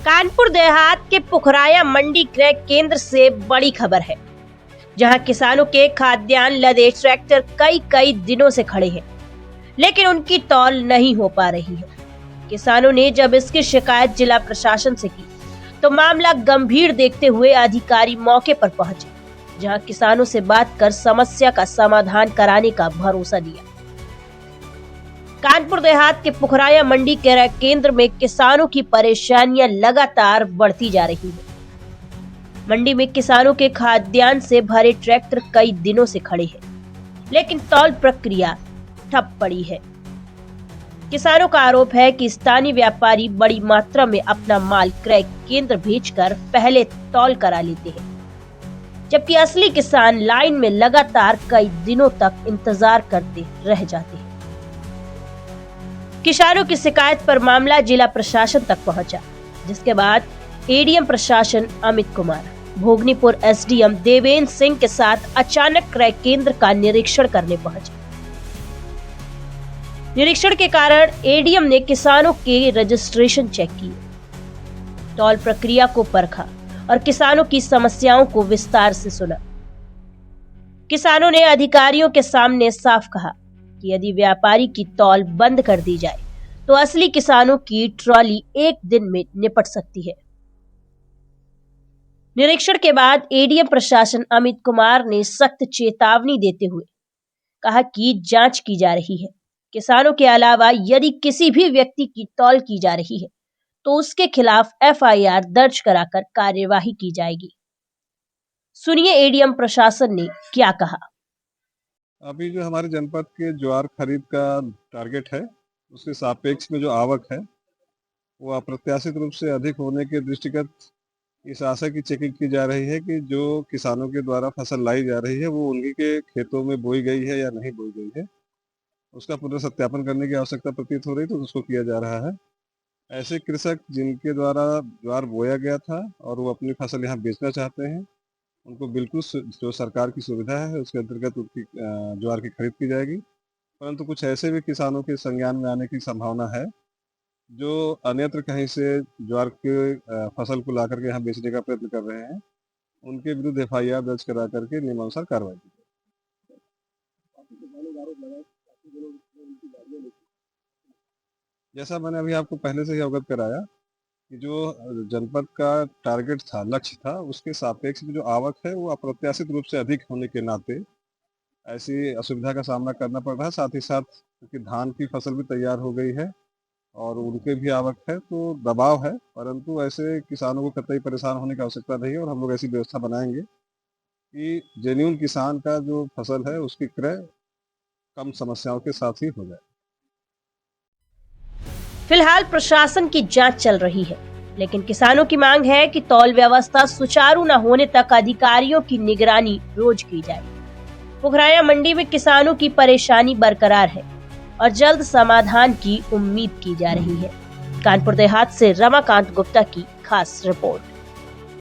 कानपुर देहात के पुखराया मंडी क्रय केंद्र से बड़ी खबर है, जहां किसानों के खाद्यान्न लदे ट्रैक्टर कई दिनों से खड़े हैं, लेकिन उनकी तौल नहीं हो पा रही है। किसानों ने जब इसकी शिकायत जिला प्रशासन से की, तो मामला गंभीर देखते हुए अधिकारी मौके पर पहुंचे, जहां किसानों से बात कर समस्या का समाधान कराने का भरोसा दिया। कानपुर देहात के पुखराया मंडी क्रय केंद्र में किसानों की परेशानियां लगातार बढ़ती जा रही है। मंडी में किसानों के खाद्यान्न से भरे ट्रैक्टर कई दिनों से खड़े हैं, लेकिन तौल प्रक्रिया ठप पड़ी है। किसानों का आरोप है कि स्थानीय व्यापारी बड़ी मात्रा में अपना माल क्रय केंद्र भेजकर पहले तौल करा लेते हैं, जबकि असली किसान लाइन में लगातार कई दिनों तक इंतजार करते रह जाते हैं। किसानों की शिकायत पर मामला जिला प्रशासन तक पहुंचा, जिसके बाद एडीएम प्रशासन अमित कुमार, भोगनीपुर एसडीएम देवेंद्र सिंह के साथ अचानक क्रय केंद्र का निरीक्षण करने पहुंचे। निरीक्षण के कारण एडीएम ने किसानों के रजिस्ट्रेशन चेक किए, तौल प्रक्रिया को परखा और किसानों की समस्याओं को विस्तार से सुना। किसानों ने अधिकारियों के सामने साफ कहा कि यदि व्यापारी की तौल बंद कर दी जाए, तो असली किसानों की ट्रॉली एक दिन में निपट सकती है। निरीक्षण के बाद एडीएम प्रशासन अमित कुमार ने सख्त चेतावनी देते हुए कहा कि जांच की जा रही है। किसानों के अलावा यदि किसी भी व्यक्ति की तौल की जा रही है, तो उसके खिलाफ एफआईआर दर्ज कराकर कार्यवाही की जाएगी। सुनिए एडीएम प्रशासन ने क्या कहा। अभी जो हमारे जनपद के ज्वार खरीद का टारगेट है, उसके सापेक्ष में जो आवक है वो अप्रत्याशित रूप से अधिक होने के दृष्टिगत इस आशा की चेकिंग की जा रही है कि जो किसानों के द्वारा फसल लाई जा रही है वो उन्हीं के खेतों में बोई गई है या नहीं बोई गई है, उसका पुनर्सत्यापन करने की आवश्यकता प्रतीत हो रही, तो उसको किया जा रहा है। ऐसे कृषक जिनके द्वारा ज्वार बोया गया था और वो अपनी फसल यहाँ बेचना चाहते हैं, उनको बिल्कुल जो सरकार की सुविधा है उसके अंतर्गत उनकी ज्वार की खरीद की जाएगी। परंतु कुछ ऐसे भी किसानों के संज्ञान में आने की संभावना है जो अन्यत्र कहीं से ज्वार के फसल को लाकर के यहाँ बेचने का प्रयत्न कर रहे हैं, उनके विरुद्ध एफआईआर दर्ज करा करके नियमानुसार कार्रवाई की जाए। जैसा मैंने अभी आपको पहले से ही अवगत कराया कि जो जनपद का टारगेट था, लक्ष्य था, उसके सापेक्ष में जो आवक है वो अप्रत्याशित रूप से अधिक होने के नाते ऐसी असुविधा का सामना करना पड़ रहा है। साथ ही साथ क्योंकि धान की फसल भी तैयार हो गई है और उनके भी आवक है, तो दबाव है, परंतु ऐसे किसानों को कतई परेशान होने की आवश्यकता नहीं है और हम लोग ऐसी व्यवस्था बनाएंगे कि जेन्युइन किसान का जो फसल है उसकी क्रय कम समस्याओं के साथ ही हो जाए। फिलहाल प्रशासन की जांच चल रही है, लेकिन किसानों की मांग है कि तौल व्यवस्था सुचारू न होने तक अधिकारियों की निगरानी रोज की जाए। पुखराया मंडी में किसानों की परेशानी बरकरार है और जल्द समाधान की उम्मीद की जा रही है। कानपुर देहात से रमाकांत गुप्ता की खास रिपोर्ट।